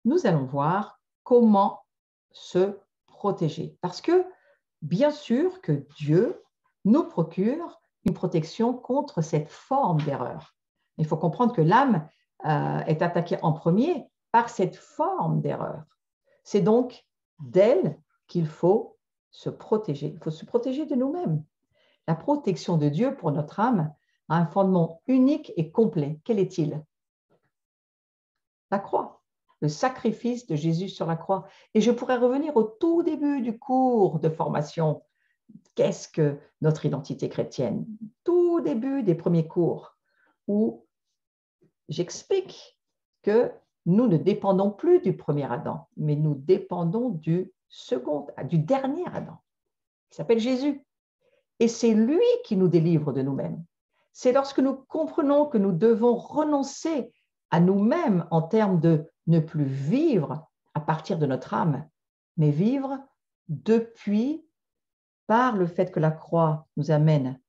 nous allons voir comment se protéger. Parce que, bien sûr que Dieu nous procure une protection contre cette forme d'erreur. Il faut comprendre que l'âme est attaquée en premier par cette forme d'erreur. C'est donc d'elle qu'il faut se protéger. Il faut se protéger de nous-mêmes. La protection de Dieu pour notre âme a un fondement unique et complet. Quel est-il? La croix, le sacrifice de Jésus sur la croix. Et je pourrais revenir au tout début du cours de formation. Qu'est-ce que notre identité chrétienne? Tout début des premiers cours où j'explique que nous ne dépendons plus du premier Adam, mais nous dépendons du dernier Adam, qui s'appelle Jésus. Et c'est lui qui nous délivre de nous-mêmes. C'est lorsque nous comprenons que nous devons renoncer à nous-mêmes en termes de ne plus vivre à partir de notre âme, mais vivre depuis, par le fait que la croix nous amène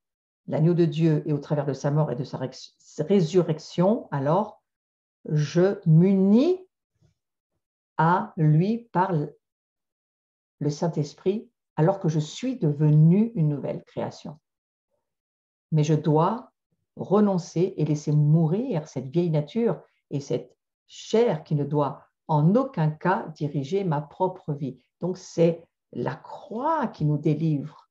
l'agneau de Dieu et au travers de sa mort et de sa résurrection, alors je m'unis à lui par le Saint-Esprit alors que je suis devenue une nouvelle création. Mais je dois renoncer et laisser mourir cette vieille nature et cette chair qui ne doit en aucun cas diriger ma propre vie. Donc c'est la croix qui nous délivre.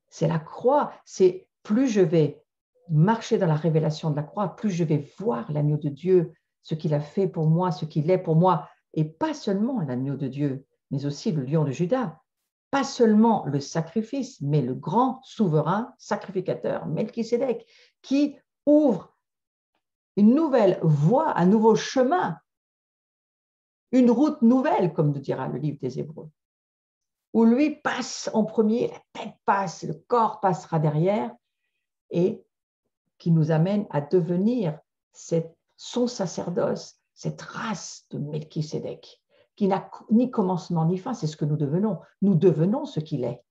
C'est la croix, c'est plus je vais marcher dans la révélation de la croix, plus je vais voir l'agneau de Dieu, ce qu'il a fait pour moi, ce qu'il est pour moi, et pas seulement l'agneau de Dieu, mais aussi le lion de Juda. Pas seulement le sacrifice, mais le grand souverain sacrificateur, Melchisédek, qui ouvre une nouvelle voie, un nouveau chemin, une route nouvelle, comme nous dira le livre des Hébreux, où lui passe en premier, la tête passe, le corps passera derrière, et qui nous amène à devenir son sacerdoce, cette race de Melchisédek, qui n'a ni commencement ni fin, c'est ce que nous devenons. Nous devenons ce qu'il est,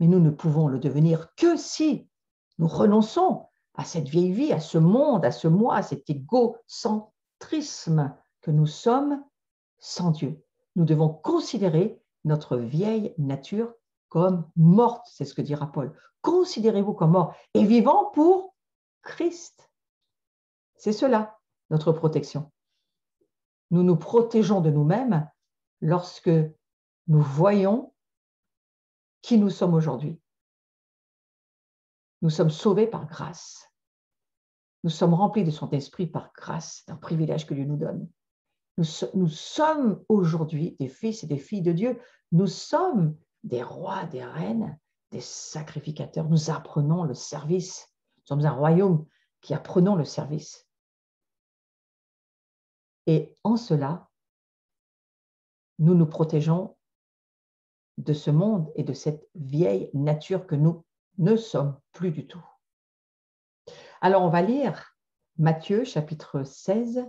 mais nous ne pouvons le devenir que si nous renonçons à cette vieille vie, à ce monde, à ce moi, à cet égocentrisme que nous sommes sans Dieu. Nous devons considérer notre vieille nature comme morte, c'est ce que dira Paul. Considérez-vous comme mort et vivant pour Christ. C'est cela, notre protection. Nous nous protégeons de nous-mêmes lorsque nous voyons qui nous sommes aujourd'hui. Nous sommes sauvés par grâce. Nous sommes remplis de son esprit par grâce, d'un privilège que Dieu nous donne. Nous sommes aujourd'hui des fils et des filles de Dieu. Nous sommes des rois, des reines, des sacrificateurs. Nous apprenons le service. Nous sommes un royaume qui apprenons le service. Et en cela, nous nous protégeons de ce monde et de cette vieille nature que nous ne sommes plus du tout. Alors, on va lire Matthieu, chapitre 16,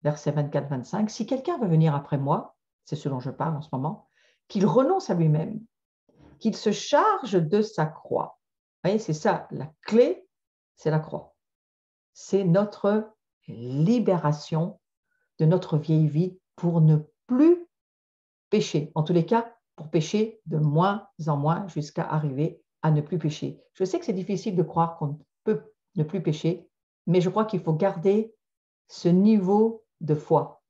versets 24-25. Si quelqu'un veut venir après moi, c'est ce dont je parle en ce moment, qu'il renonce à lui-même, qu'il se charge de sa croix. Vous voyez, c'est ça, la clé, c'est la croix. C'est notre libération de notre vieille vie pour ne plus pécher. En tous les cas, pour pécher de moins en moins jusqu'à arriver à ne plus pécher. Je sais que c'est difficile de croire qu'on peut ne plus pécher, mais je crois qu'il faut garder ce niveau de foi,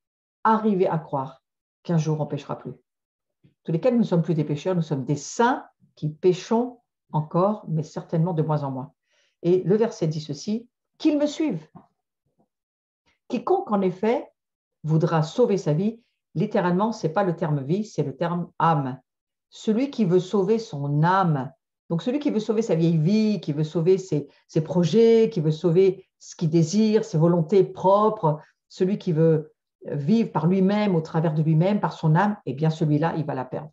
arriver à croire qu'un jour on ne péchera plus. En tous les cas, nous ne sommes plus des pécheurs, nous sommes des saints qui péchons encore, mais certainement de moins en moins. Et le verset dit ceci, qu'ils me suivent. Quiconque, en effet, voudra sauver sa vie, littéralement, ce n'est pas le terme vie, c'est le terme âme. Celui qui veut sauver son âme, donc celui qui veut sauver sa vieille vie, qui veut sauver ses projets, qui veut sauver ce qu'il désire, ses volontés propres, celui qui veut vivre par lui-même, au travers de lui-même, par son âme, eh bien celui-là, il va la perdre.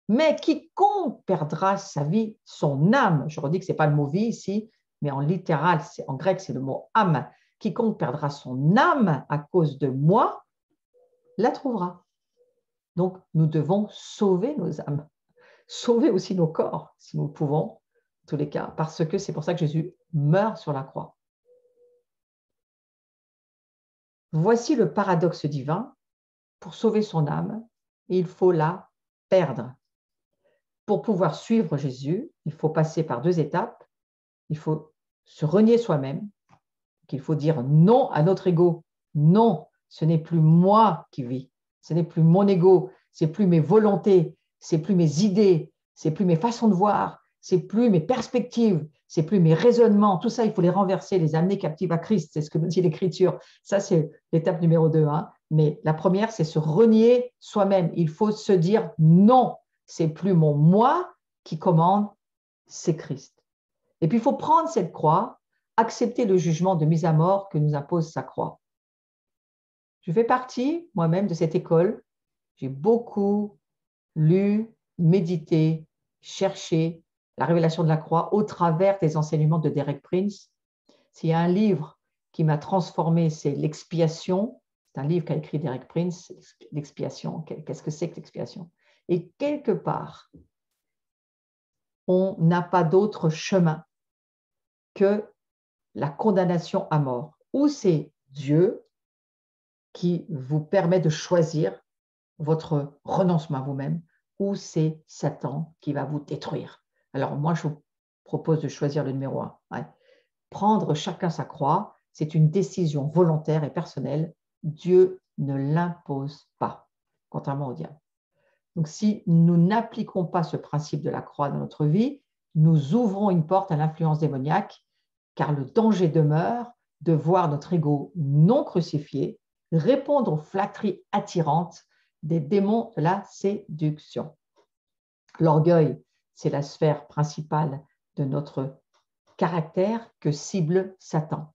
Mais quiconque perdra sa vie, son âme, je redis que ce n'est pas le mot vie ici, mais en littéral, en grec, c'est le mot âme, quiconque perdra son âme à cause de moi, la trouvera. Donc, nous devons sauver nos âmes, sauver aussi nos corps, si nous le pouvons, en tous les cas, parce que c'est pour ça que Jésus meurt sur la croix. Voici le paradoxe divin. pour sauver son âme, il faut la perdre. Pour pouvoir suivre Jésus, il faut passer par 2 étapes. Il faut se renier soi-même, qu'il faut dire non à notre ego. Non, ce n'est plus moi qui vis, ce n'est plus mon ego, c'est plus mes volontés, c'est plus mes idées, c'est plus mes façons de voir, c'est plus mes perspectives, c'est plus mes raisonnements. Tout ça, il faut les renverser, les amener captifs à Christ. C'est ce que nous dit l'Écriture. Ça, c'est l'étape numéro 2. Hein. Mais la première, c'est se renier soi-même. Il faut se dire non, c'est plus mon moi qui commande, c'est Christ. Et puis, il faut prendre cette croix, accepter le jugement de mise à mort que nous impose sa croix. Je fais partie moi-même de cette école. J'ai beaucoup lu, médité, cherché la révélation de la croix au travers des enseignements de Derek Prince. S'il y a un livre qui m'a transformé, c'est L'expiation. C'est un livre qu'a écrit Derek Prince, L'expiation. Qu'est-ce que c'est que l'expiation? Et quelque part, on n'a pas d'autre chemin que la condamnation à mort. Ou c'est Dieu qui vous permet de choisir votre renoncement à vous-même, ou c'est Satan qui va vous détruire. Alors moi, je vous propose de choisir le numéro 1. Ouais. Prendre chacun sa croix, c'est une décision volontaire et personnelle. Dieu ne l'impose pas, contrairement au diable. Donc si nous n'appliquons pas ce principe de la croix dans notre vie, nous ouvrons une porte à l'influence démoniaque, car le danger demeure de voir notre ego non crucifié répondre aux flatteries attirantes des démons de la séduction. L'orgueil, c'est la sphère principale de notre caractère que cible Satan.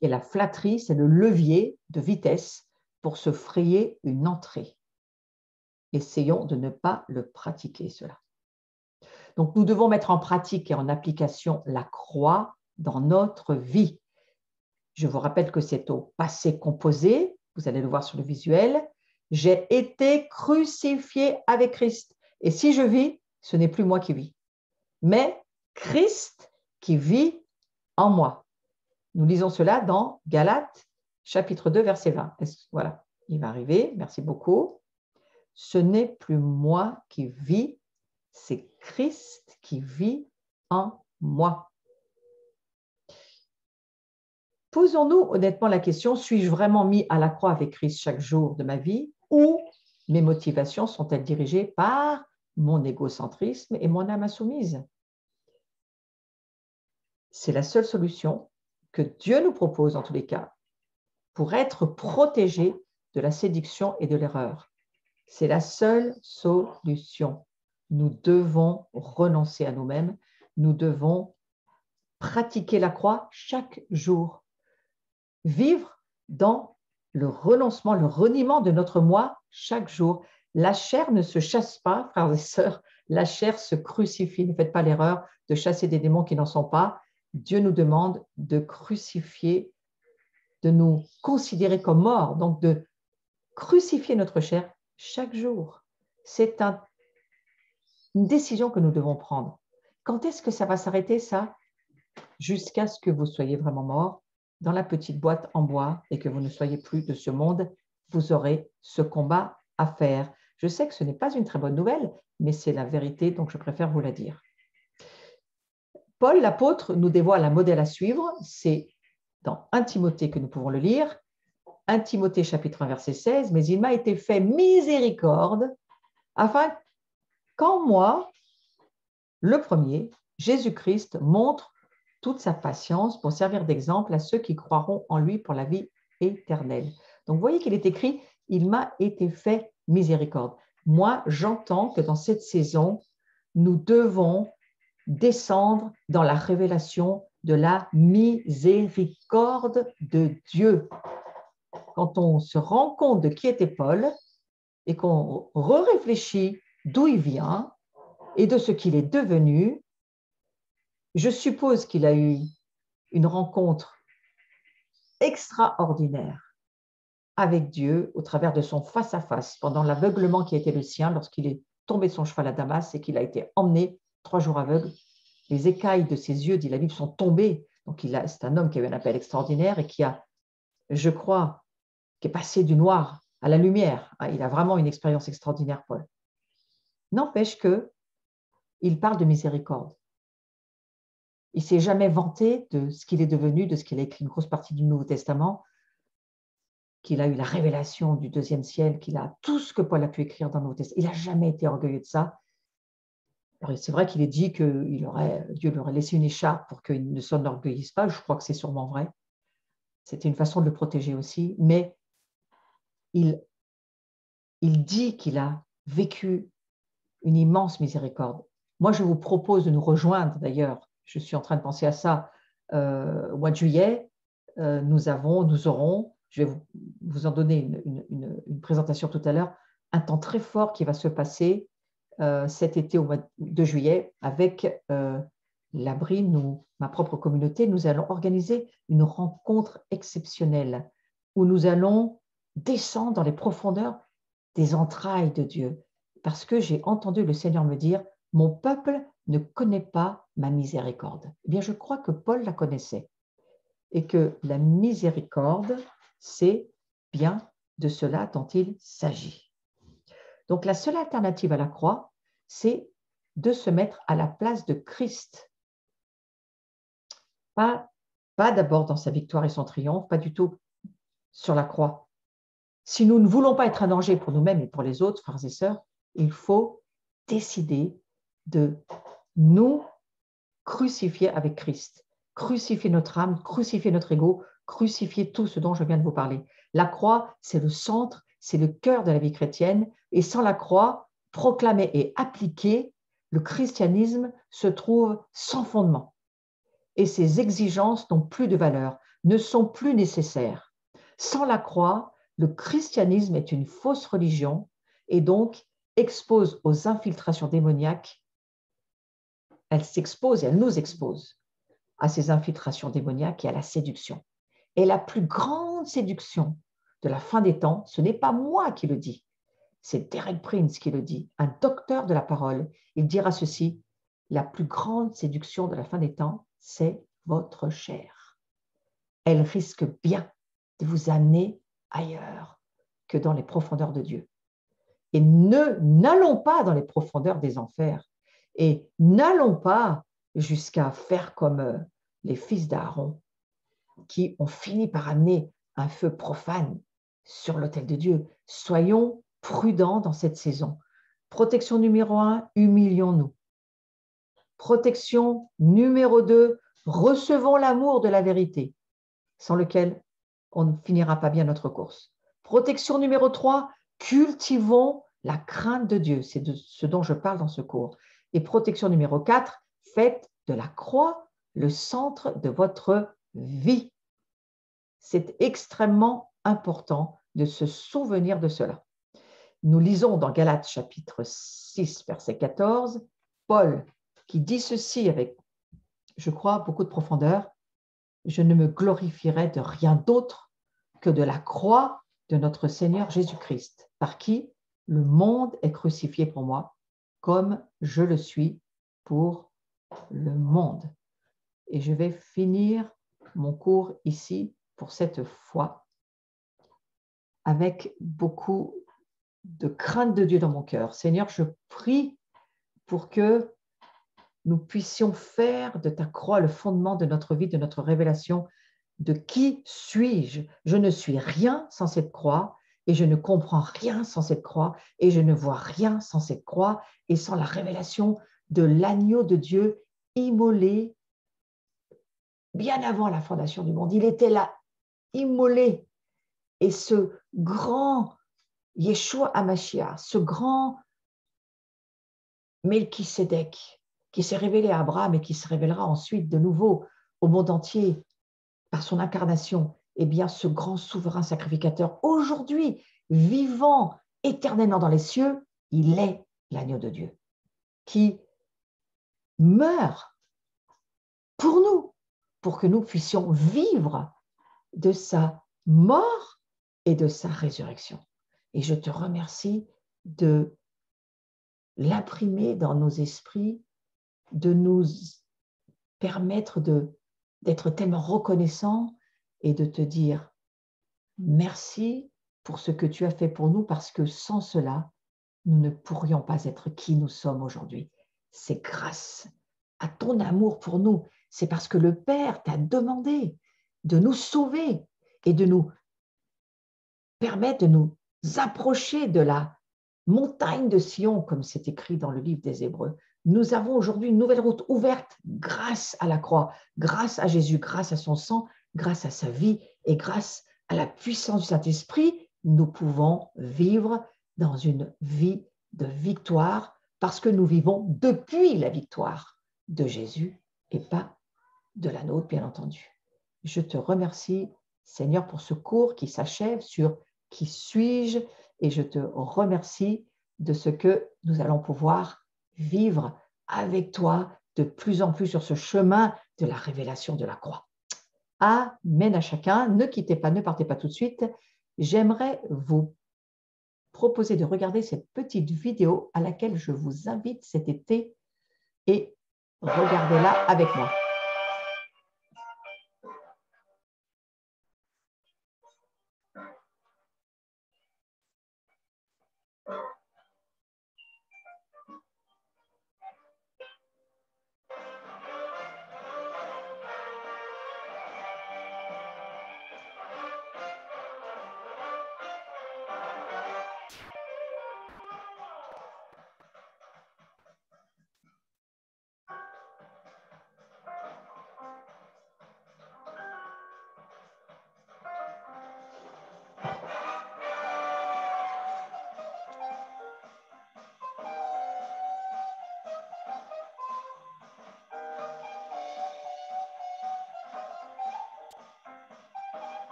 Et la flatterie, c'est le levier de vitesse pour se frayer une entrée. Essayons de ne pas le pratiquer, cela. Donc, nous devons mettre en pratique et en application la croix dans notre vie. Je vous rappelle que c'est au passé composé, vous allez le voir sur le visuel. J'ai été crucifié avec Christ. Et si je vis, ce n'est plus moi qui vis, mais Christ qui vit en moi. Nous lisons cela dans Galates, chapitre 2, verset 20. Voilà, il va arriver, merci beaucoup. Ce n'est plus moi qui vis, c'est Christ qui vit en moi. Posons-nous honnêtement la question, suis-je vraiment mis à la croix avec Christ chaque jour de ma vie ou mes motivations sont-elles dirigées par mon égocentrisme et mon âme insoumise? C'est la seule solution que Dieu nous propose en tous les cas pour être protégé de la séduction et de l'erreur. C'est la seule solution. Nous devons renoncer à nous-mêmes, nous devons pratiquer la croix chaque jour. Vivre dans le renoncement, le reniement de notre moi chaque jour. La chair ne se chasse pas, frères et sœurs, la chair se crucifie. Ne faites pas l'erreur de chasser des démons qui n'en sont pas. Dieu nous demande de crucifier, de nous considérer comme morts, donc de crucifier notre chair chaque jour. C'est une décision que nous devons prendre. Quand est-ce que ça va s'arrêter, ça? Jusqu'à ce que vous soyez vraiment mort dans la petite boîte en bois et que vous ne soyez plus de ce monde, vous aurez ce combat à faire. Je sais que ce n'est pas une très bonne nouvelle, mais c'est la vérité, donc je préfère vous la dire. Paul, l'apôtre, nous dévoile un modèle à suivre. C'est dans 1 Timothée que nous pouvons le lire. 1 Timothée chapitre 1, verset 16. Mais il m'a été fait miséricorde afin qu'en moi, le premier, Jésus-Christ, montre toute sa patience pour servir d'exemple à ceux qui croiront en lui pour la vie éternelle. Donc, vous voyez qu'il est écrit, il m'a été fait miséricorde. Moi, j'entends que dans cette saison, nous devons descendre dans la révélation de la miséricorde de Dieu. Quand on se rend compte de qui était Paul et qu'on réfléchit d'où il vient et de ce qu'il est devenu, je suppose qu'il a eu une rencontre extraordinaire avec Dieu au travers de son face-à-face pendant l'aveuglement qui a été le sien lorsqu'il est tombé de son cheval à Damas et qu'il a été emmené 3 jours aveugle. Les écailles de ses yeux, dit la Bible, sont tombées. Donc c'est un homme qui a eu un appel extraordinaire et qui a, je crois, qui est passé du noir à la lumière. Il a vraiment une expérience extraordinaire, Paul. N'empêche qu'il parle de miséricorde. Il ne s'est jamais vanté de ce qu'il est devenu, de ce qu'il a écrit une grosse partie du Nouveau Testament, qu'il a eu la révélation du deuxième ciel, qu'il a tout ce que Paul a pu écrire dans le Nouveau Testament. Il n'a jamais été orgueilleux de ça. C'est vrai qu'il est dit que Dieu lui aurait laissé une écharpe pour qu'il ne s'enorgueillisse pas. Je crois que c'est sûrement vrai. C'était une façon de le protéger aussi. Mais il dit qu'il a vécu une immense miséricorde. Moi, je vous propose de nous rejoindre d'ailleurs. Je suis en train de penser à ça au mois de juillet. Nous aurons, je vais vous en donner une présentation tout à l'heure, un temps très fort qui va se passer cet été au mois de juillet avec l'Abrine ou ma propre communauté. Nous allons organiser une rencontre exceptionnelle où nous allons descendre dans les profondeurs des entrailles de Dieu. Parce que j'ai entendu le Seigneur me dire, mon peuple ne connaît pas ma miséricorde. Eh bien, je crois que Paul la connaissait et que la miséricorde, c'est bien de cela dont il s'agit. Donc, la seule alternative à la croix, c'est de se mettre à la place de Christ. Pas d'abord dans sa victoire et son triomphe, pas du tout sur la croix. Si nous ne voulons pas être un danger pour nous-mêmes et pour les autres, frères et sœurs, il faut décider de nous crucifier avec Christ, crucifier notre âme, crucifier notre ego, crucifier tout ce dont je viens de vous parler. La croix, c'est le centre, c'est le cœur de la vie chrétienne, et sans la croix, proclamée et appliquée, le christianisme se trouve sans fondement. Et ses exigences n'ont plus de valeur, ne sont plus nécessaires. Sans la croix, le christianisme est une fausse religion et donc expose aux infiltrations démoniaques. Elle s'expose et elle nous expose à ces infiltrations démoniaques et à la séduction. Et la plus grande séduction de la fin des temps, ce n'est pas moi qui le dis, c'est Derek Prince qui le dit, un docteur de la parole. Il dira ceci, la plus grande séduction de la fin des temps, c'est votre chair. Elle risque bien de vous amener ailleurs que dans les profondeurs de Dieu. Et n'allons pas dans les profondeurs des enfers et n'allons pas jusqu'à faire comme les fils d'Aaron qui ont fini par amener un feu profane sur l'autel de Dieu. Soyons prudents dans cette saison. Protection numéro 1, humilions-nous. Protection numéro 2, recevons l'amour de la vérité, sans lequel on ne finira pas bien notre course. Protection numéro 3, cultivons la crainte de Dieu. C'est de ce dont je parle dans ce cours. Et protection numéro 4, faites de la croix le centre de votre vie. C'est extrêmement important de se souvenir de cela. Nous lisons dans Galates chapitre 6, verset 14, Paul qui dit ceci avec, je crois, beaucoup de profondeur, « Je ne me glorifierai de rien d'autre que de la croix de notre Seigneur Jésus-Christ, par qui le monde est crucifié pour moi, comme je le suis pour le monde. » Et je vais finir mon cours ici pour cette fois avec beaucoup de crainte de Dieu dans mon cœur. Seigneur, je prie pour que nous puissions faire de ta croix le fondement de notre vie, de notre révélation. De qui suis-je? Je ne suis rien sans cette croix et je ne comprends rien sans cette croix et je ne vois rien sans cette croix et sans la révélation de l'agneau de Dieu immolé bien avant la fondation du monde. Il était là, immolé. Et ce grand Yeshua HaMashiach, ce grand Melchisédek, qui s'est révélé à Abraham et qui se révélera ensuite de nouveau au monde entier par son incarnation, eh bien, ce grand souverain sacrificateur, aujourd'hui, vivant éternellement dans les cieux, il est l'agneau de Dieu, qui meurt pour nous, pour que nous puissions vivre de sa mort et de sa résurrection. Et je te remercie de l'imprimer dans nos esprits, de nous permettre d'être tellement reconnaissants et de te dire merci pour ce que tu as fait pour nous, parce que sans cela, nous ne pourrions pas être qui nous sommes aujourd'hui. C'est grâce à ton amour pour nous. C'est parce que le Père t'a demandé de nous sauver et de nous permettre de nous approcher de la montagne de Sion, comme c'est écrit dans le livre des Hébreux. Nous avons aujourd'hui une nouvelle route ouverte grâce à la croix, grâce à Jésus, grâce à son sang, grâce à sa vie et grâce à la puissance du Saint-Esprit. Nous pouvons vivre dans une vie de victoire parce que nous vivons depuis la victoire de Jésus et pas de la nôtre, bien entendu. Je te remercie, Seigneur, pour ce cours qui s'achève sur qui suis-je, et je te remercie de ce que nous allons pouvoir vivre avec toi de plus en plus sur ce chemin de la révélation de la croix. Amen à chacun. Ne quittez pas, ne partez pas tout de suite. J'aimerais vous proposer de regarder cette petite vidéo à laquelle je vous invite cet été et regardez-la avec moi.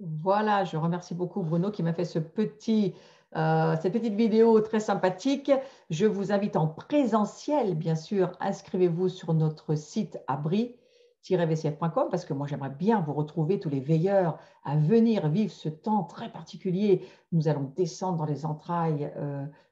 Voilà, je remercie beaucoup Bruno qui m'a fait cette petite vidéo très sympathique. Je vous invite en présentiel, bien sûr, inscrivez-vous sur notre site abri-vcf.com parce que moi, j'aimerais bien vous retrouver tous les veilleurs à venir vivre ce temps très particulier. Nous allons descendre dans les entrailles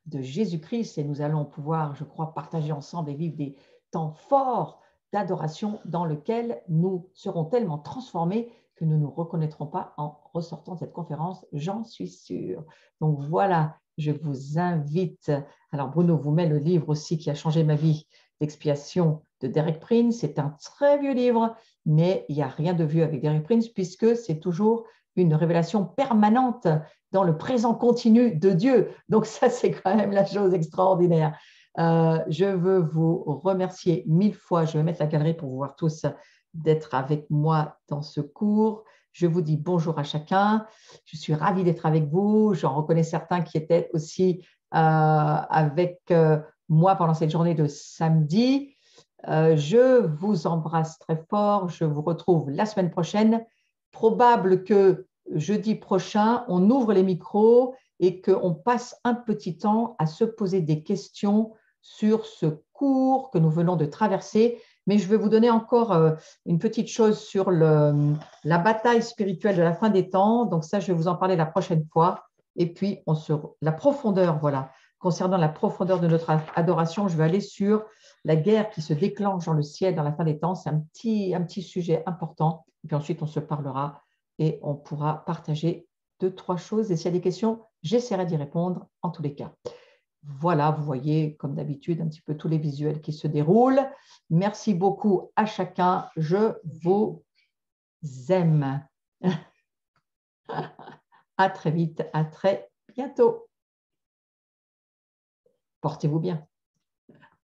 de Jésus-Christ et nous allons pouvoir, je crois, partager ensemble et vivre des temps forts d'adoration dans lesquels nous serons tellement transformés que nous ne nous reconnaîtrons pas en ressortant de cette conférence, j'en suis sûre. Donc voilà, je vous invite. Alors Bruno vous met le livre aussi qui a changé ma vie, d'expiation de Derek Prince. C'est un très vieux livre, mais il n'y a rien de vieux avec Derek Prince puisque c'est toujours une révélation permanente dans le présent continu de Dieu. Donc ça, c'est quand même la chose extraordinaire. Je veux vous remercier 1000 fois. Je vais mettre la galerie pour vous voir tous d'être avec moi dans ce cours. Je vous dis bonjour à chacun. Je suis ravie d'être avec vous. J'en reconnais certains qui étaient aussi avec moi pendant cette journée de samedi. Je vous embrasse très fort. Je vous retrouve la semaine prochaine. Probable que jeudi prochain, on ouvre les micros et qu'on passe un petit temps à se poser des questions sur ce cours que nous venons de traverser. Mais je vais vous donner encore une petite chose sur la bataille spirituelle de la fin des temps. Donc ça, je vais vous en parler la prochaine fois. Et puis, la profondeur, voilà. Concernant la profondeur de notre adoration, je vais aller sur la guerre qui se déclenche dans le ciel dans la fin des temps. C'est un petit sujet important. Et puis ensuite, on se parlera et on pourra partager 2-3 choses. Et s'il y a des questions, j'essaierai d'y répondre en tous les cas. Voilà, vous voyez, comme d'habitude, un petit peu tous les visuels qui se déroulent. Merci beaucoup à chacun. Je vous aime. À très vite, à très bientôt. Portez-vous bien.